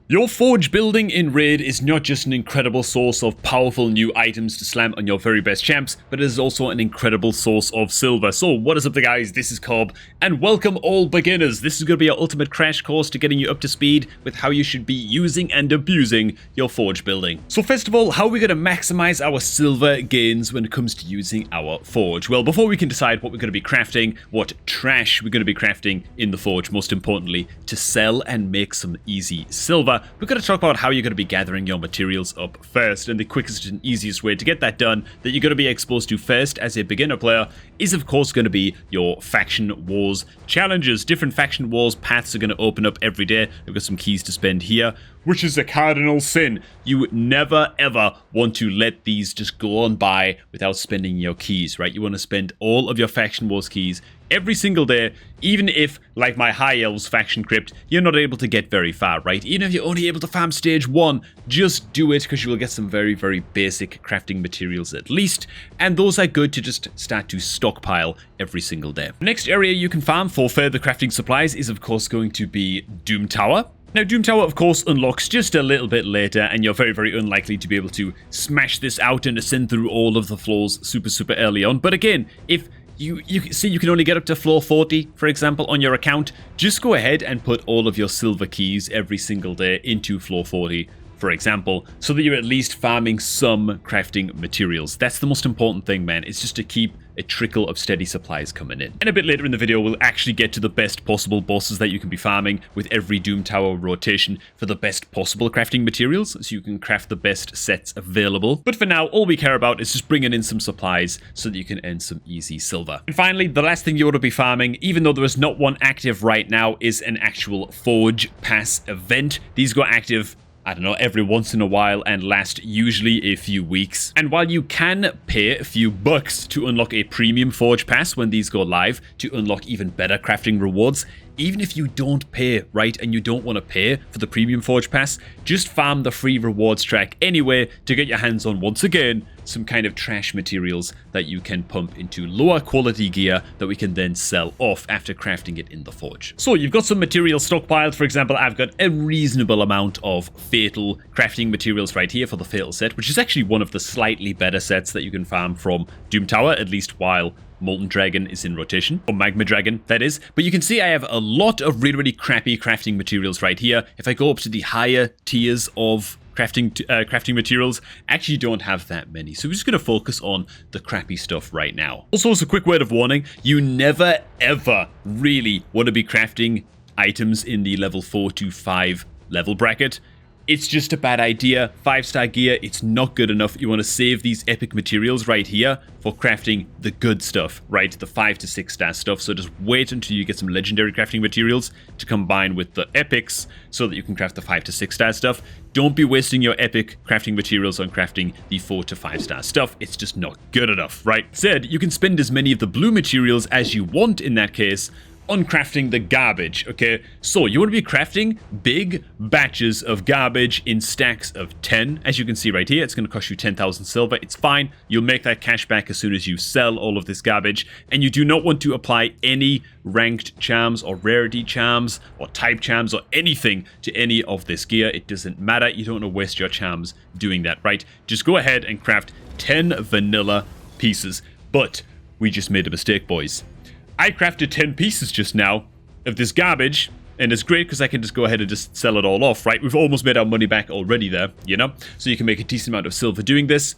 Your forge building in Raid is not just an incredible source of powerful new items to slam on your very best champs, but it is also an incredible source of silver. So what is up there, guys? This is Cobb, and welcome all beginners. This is going to be our ultimate crash course to getting you up to speed with how you should be using and abusing your forge building. So first of all, how are we going to maximize our silver gains when it comes to using our forge? Well, before we can decide what we're going to be crafting, what trash we're going to be crafting in the forge, most importantly, to sell and make some easy silver, we're going to talk about how you're going to be gathering your materials up first. And the quickest and easiest way to get that done, that you're going to be exposed to first as a beginner player, is of course going to be your faction wars challenges. Different faction wars paths are going to open up every day. We've got some keys to spend here, which is a cardinal sin. You never ever want to let these just go on by without spending your keys, right? You want to spend all of your faction wars keys every single day, even if, like my High Elves faction crypt, you're not able to get very far, right? Even if you're only able to farm stage 1, just do it, because you will get some very, very basic crafting materials at least, and those are good to just start to stockpile every single day. The next area you can farm for further crafting supplies is of course going to be Doom Tower. Now, Doom Tower, of course, unlocks just a little bit later, and you're very, very unlikely to be able to smash this out and ascend through all of the floors super early on. But again, if you see you can only get up to floor 40, for example, on your account, just go ahead and put all of your silver keys every single day into floor 40, for example, so that you're at least farming some crafting materials. That's the most important thing, man. It's just to keep a trickle of steady supplies coming in. And a bit later in the video, we'll actually get to the best possible bosses that you can be farming with every Doom Tower rotation for the best possible crafting materials, so you can craft the best sets available. But for now, all we care about is just bringing in some supplies so that you can earn some easy silver. And finally, the last thing you ought to be farming, even though there is not one active right now, is an actual Forge Pass event. These go active, I don't know, every once in a while and last usually a few weeks. And while you can pay a few bucks to unlock a premium Forge Pass when these go live to unlock even better crafting rewards, even if you don't pay, right, and you don't want to pay for the premium Forge Pass, just farm the free rewards track anyway to get your hands on, once again, some kind of trash materials that you can pump into lower quality gear that we can then sell off after crafting it in the forge. So you've got some materials stockpiled. For example, I've got a reasonable amount of Fatal crafting materials right here for the Fatal set, which is actually one of the slightly better sets that you can farm from Doom Tower, at least while Molten Dragon is in rotation, or Magma Dragon, that is. But you can see I have a lot of really crappy crafting materials right here. If I go up to the higher tiers of crafting materials, I actually don't have that many. So we're just going to focus on the crappy stuff right now. Also, as a quick word of warning, you never ever really want to be crafting items in the level 4 to 5 level bracket. It's just a bad idea. 5-star gear, it's not good enough. You want to save these epic materials right here for crafting the good stuff, right? The 5 to 6-star stuff. So just wait until you get some legendary crafting materials to combine with the epics so that you can craft the 5 to 6-star stuff. Don't be wasting your epic crafting materials on crafting the 4 to 5-star stuff. It's just not good enough, right? Said, you can spend as many of the blue materials as you want in that case on crafting the garbage, okay? So you want to be crafting big batches of garbage in stacks of 10. As you can see right here, it's going to cost you 10,000 silver. It's fine. You'll make that cash back as soon as you sell all of this garbage. And you do not want to apply any ranked charms or rarity charms or type charms or anything to any of this gear. It doesn't matter. You don't want to waste your charms doing that, right? Just go ahead and craft 10 vanilla pieces. But we just made a mistake, boys. I crafted 10 pieces just now of this garbage, and it's great because I can just go ahead and just sell it all off, right? We've almost made our money back already there, you know? So you can make a decent amount of silver doing this.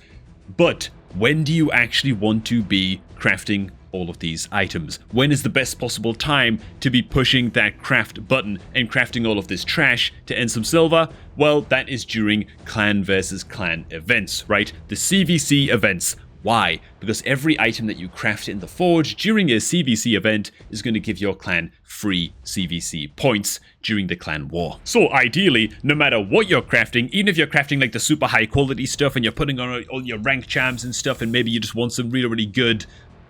But when do you actually want to be crafting all of these items? When is the best possible time to be pushing that craft button and crafting all of this trash to earn some silver? Well, that is during clan versus clan events, right? The CVC events. Why? Because every item that you craft in the forge during a CVC event is going to give your clan free CVC points during the clan war. So ideally, no matter what you're crafting, even if you're crafting like the super high quality stuff and you're putting on all your rank charms and stuff, and maybe you just want some really good,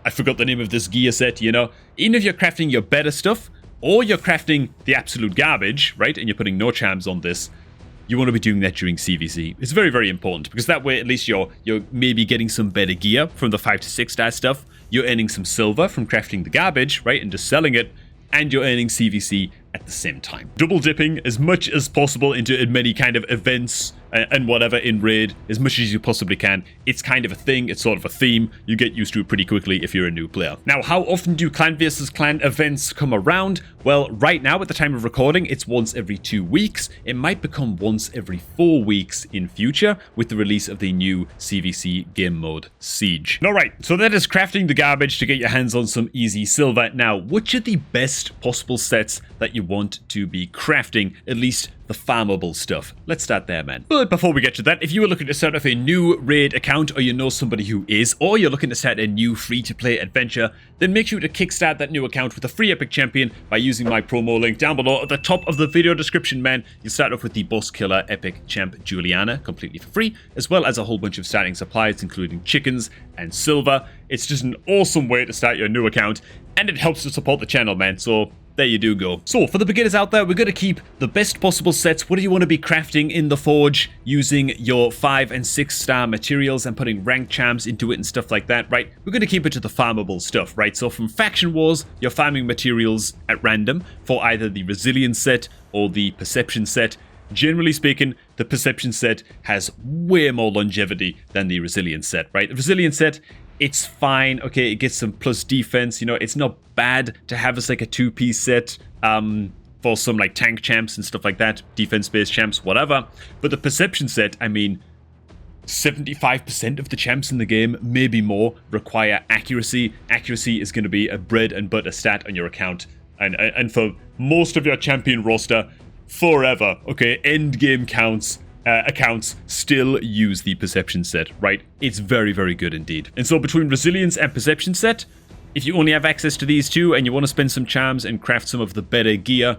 I forgot the name of this gear set, you know, even if you're crafting your better stuff, or you're crafting the absolute garbage, right, and you're putting no charms on this, you want to be doing that during CVC. It's very important, because that way at least you're maybe getting some better gear from the 5 to 6-star stuff, you're earning some silver from crafting the garbage, right, and just selling it, and you're earning CVC at the same time. Double dipping as much as possible into as many kind of events and whatever in Raid, as much as you possibly can. It's kind of a thing, it's sort of a theme. You get used to it pretty quickly if you're a new player. Now, how often do clan versus clan events come around? Well, right now at the time of recording, it's once every 2 weeks. It might become once every 4 weeks in future with the release of the new CVC game mode, Siege. Alright, so that is crafting the garbage to get your hands on some easy silver. Now, which are the best possible sets that you want to be crafting, at least the farmable stuff? Let's start there, man. But before we get to that, if you are looking to start off a new Raid account, or you know somebody who is, or you're looking to start a new free-to-play adventure, then make sure to kickstart that new account with a free Epic Champion by using my promo link down below at the top of the video description, man. You'll start off with the Boss Killer Epic Champ Juliana, completely for free, as well as a whole bunch of starting supplies, including chickens and silver. It's just an awesome way to start your new account, and it helps to support the channel, man, so there you do go. So, for the beginners out there, we're going to keep the best possible sets. What do you want to be crafting in the Forge using your 5 and 6 star materials and putting rank charms into it and stuff like that, right? We're going to keep it to the farmable stuff, right? So from Faction Wars, you're farming materials at random for either the Resilience set or the Perception set. Generally speaking, the Perception set has way more longevity than the Resilience set, right? The Resilience set, it's fine. Okay, it gets some plus defense. You know, it's not bad to have as like a 2-piece set for some like tank champs and stuff like that, defense-based champs, whatever. But the Perception set, I mean, 75% of the champs in the game, maybe more, require accuracy. Accuracy is going to be a bread and butter stat on your account. And for most of your champion roster, forever, okay, end game accounts still use the Perception set, right? It's very, very good indeed. And so between Resilience and Perception set, if you only have access to these two and you want to spend some charms and craft some of the better gear,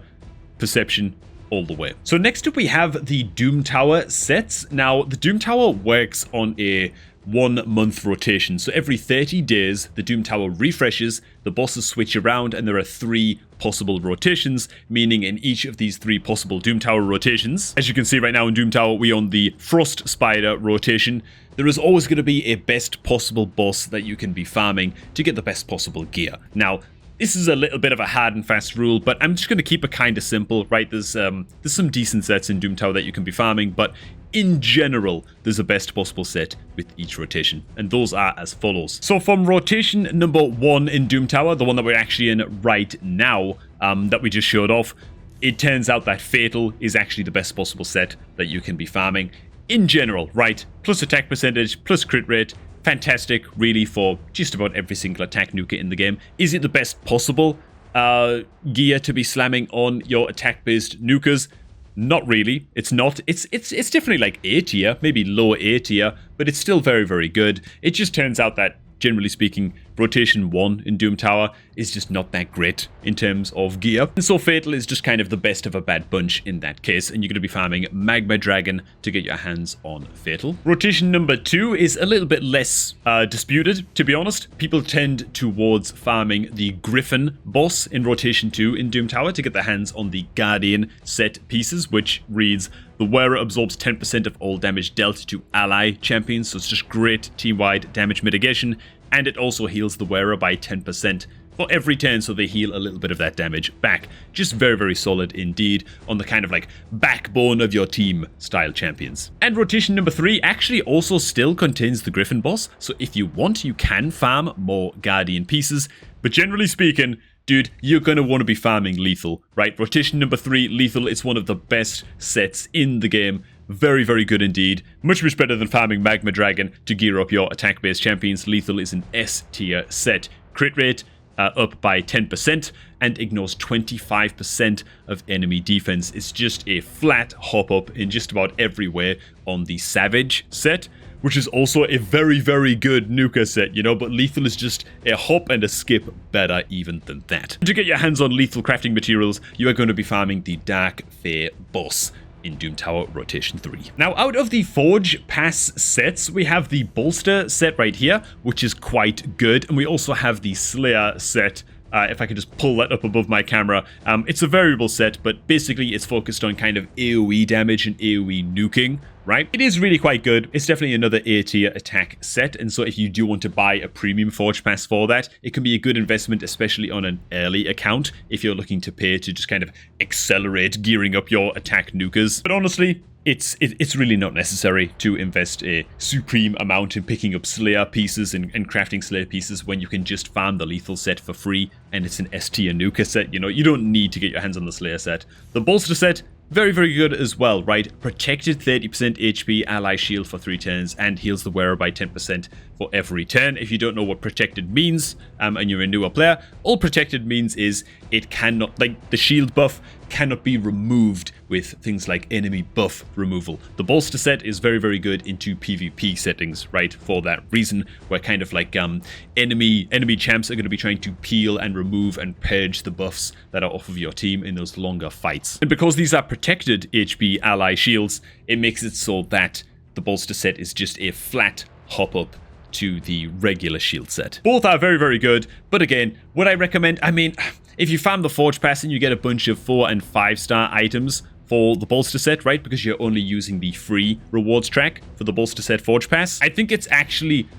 Perception all the way. So next up we have the Doom Tower sets. Now, the Doom Tower works on a 1-month rotation. So every 30 days, the Doom Tower refreshes, the bosses switch around, and there are 3 possible rotations, meaning in each of these 3 possible Doom Tower rotations, as you can see right now in Doom Tower, we're on the Frost Spider rotation. There is always going to be a best possible boss that you can be farming to get the best possible gear. Now, this is a little bit of a hard and fast rule, but I'm just going to keep it kind of simple, right? There's some decent sets in Doom Tower that you can be farming, but in general, there's a best possible set with each rotation, and those are as follows. So from rotation number 1 in Doom Tower, the one that we're actually in right now, that we just showed off, it turns out that Fatal is actually the best possible set that you can be farming. In general, right? Plus attack percentage, plus crit rate, fantastic, really, for just about every single attack nuker in the game. Is it the best possible gear to be slamming on your attack-based nukers? Not really. It's not. It's definitely like A tier, maybe low A tier, but it's still very, very good. It just turns out that, generally speaking, rotation 1 in Doom Tower is just not that great in terms of gear. And so Fatal is just kind of the best of a bad bunch in that case, and you're going to be farming Magma Dragon to get your hands on Fatal. Rotation number 2 is a little bit less disputed, to be honest. People tend towards farming the Griffin boss in rotation 2 in Doom Tower to get their hands on the Guardian set pieces, which reads, the wearer absorbs 10% of all damage dealt to ally champions, so it's just great team-wide damage mitigation, and it also heals the wearer by 10% for every turn, so they heal a little bit of that damage back. Just very, very solid indeed on the kind of like backbone of your team style champions. And rotation number 3 actually also still contains the Griffin boss, so if you want, you can farm more Guardian pieces, but generally speaking, dude, you're going to want to be farming Lethal, right? Rotation number 3, Lethal is one of the best sets in the game. Very, very good indeed. Much, much better than farming Magma Dragon to gear up your attack-based champions. Lethal is an S-tier set. Crit rate up by 10% and ignores 25% of enemy defense. It's just a flat hop-up in just about every way on the Savage set, which is also a very, very good nuker set, you know, but Lethal is just a hop and a skip better even than that. To get your hands on Lethal crafting materials, you are going to be farming the Dark Fae boss in Doom Tower Rotation 3. Now, out of the Forge Pass sets, we have the Bolster set right here, which is quite good, and we also have the Slayer set if I can just pull that up above my camera. It's a variable set, but basically it's focused on kind of AoE damage and AoE nuking, right? It is really quite good. It's definitely another A tier attack set, and so if you do want to buy a premium Forge Pass for that, it can be a good investment, especially on an early account, if you're looking to pay to just kind of accelerate gearing up your attack nukers. But honestly, it's really not necessary to invest a supreme amount in picking up Slayer pieces and crafting Slayer pieces when you can just farm the lethal set for free, and it's an S tier nuker set. You know, you don't need to get your hands on the Slayer set. The bolster set, very, very good as well, right? Protected 30% HP ally shield for 3 turns and heals the wearer by 10% for every turn. If you don't know what protected means and you're a newer player, all protected means is it cannot, like the shield buff cannot be removed with things like enemy buff removal. The bolster set is very, very good into PvP settings, right? For that reason, where kind of like enemy champs are going to be trying to peel and remove and purge the buffs that are off of your team in those longer fights. And because these are protected HP ally shields, it makes it so that the bolster set is just a flat hop up to the regular shield set. Both are very, very good, but again, would I recommend, I mean, if you farm the Forge Pass and you get a bunch of 4 and 5 star items for the bolster set, right, because you're only using the free rewards track for the bolster set Forge Pass, I think it's actually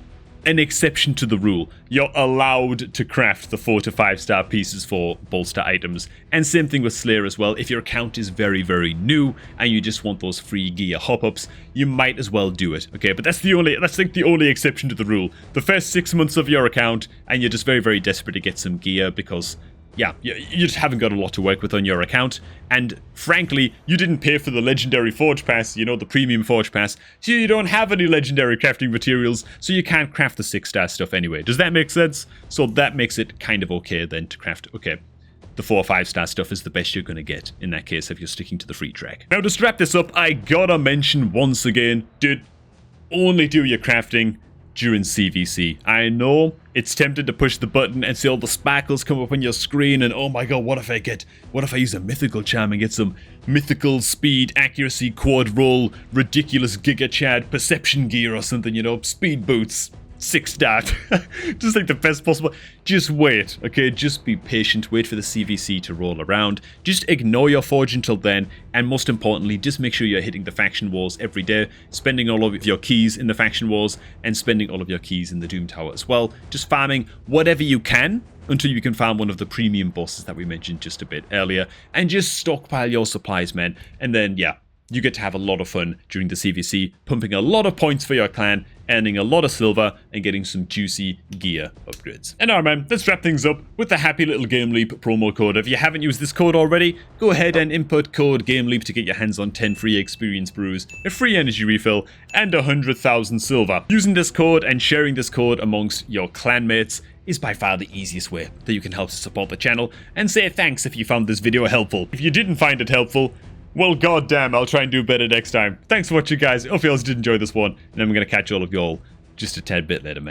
an exception to the rule. You're allowed to craft the 4 to 5 star pieces for bolster items, and same thing with Slayer as well. If your account is very, very new and you just want those free gear hop-ups, you might as well do it, okay? But that's like the only exception to the rule. The first 6 months of your account and you're just very, very desperate to get some gear because yeah, you just haven't got a lot to work with on your account, and frankly, you didn't pay for the legendary Forge Pass, you know, the premium Forge Pass, so you don't have any legendary crafting materials, so you can't craft the 6-star stuff anyway. Does that make sense? So that makes it kind of okay then to craft, okay, the 4 or 5-star stuff is the best you're going to get in that case if you're sticking to the free track. Now, to wrap this up, I gotta mention once again, dude, only do your crafting during CVC. I know it's tempted to push the button and see all the sparkles come up on your screen and oh my god, what if I use a mythical charm and get some mythical speed, accuracy, quad roll, ridiculous Giga Chad perception gear or something, you know, speed boots, 6-star. Just like the best possible. Just wait, okay? Just be patient. Wait for the CVC to roll around. Just ignore your Forge until then. And most importantly, just make sure you're hitting the faction wars every day, spending all of your keys in the faction wars, and spending all of your keys in the Doom Tower as well. Just farming whatever you can until you can farm one of the premium bosses that we mentioned just a bit earlier. And just stockpile your supplies, man. And then, yeah, you get to have a lot of fun during the CVC, pumping a lot of points for your clan, earning a lot of silver, and getting some juicy gear upgrades. And alright man, let's wrap things up with the happy little GameLeap promo code. If you haven't used this code already, go ahead and input code GameLeap to get your hands on 10 free experience brews, a free energy refill, and 100,000 silver. Using this code and sharing this code amongst your clanmates is by far the easiest way that you can help to support the channel and say thanks if you found this video helpful. If you didn't find it helpful, well, goddamn, I'll try and do better next time. Thanks for watching, guys. Hope you all did enjoy this one, and I'm going to catch all of y'all just a tad bit later, man.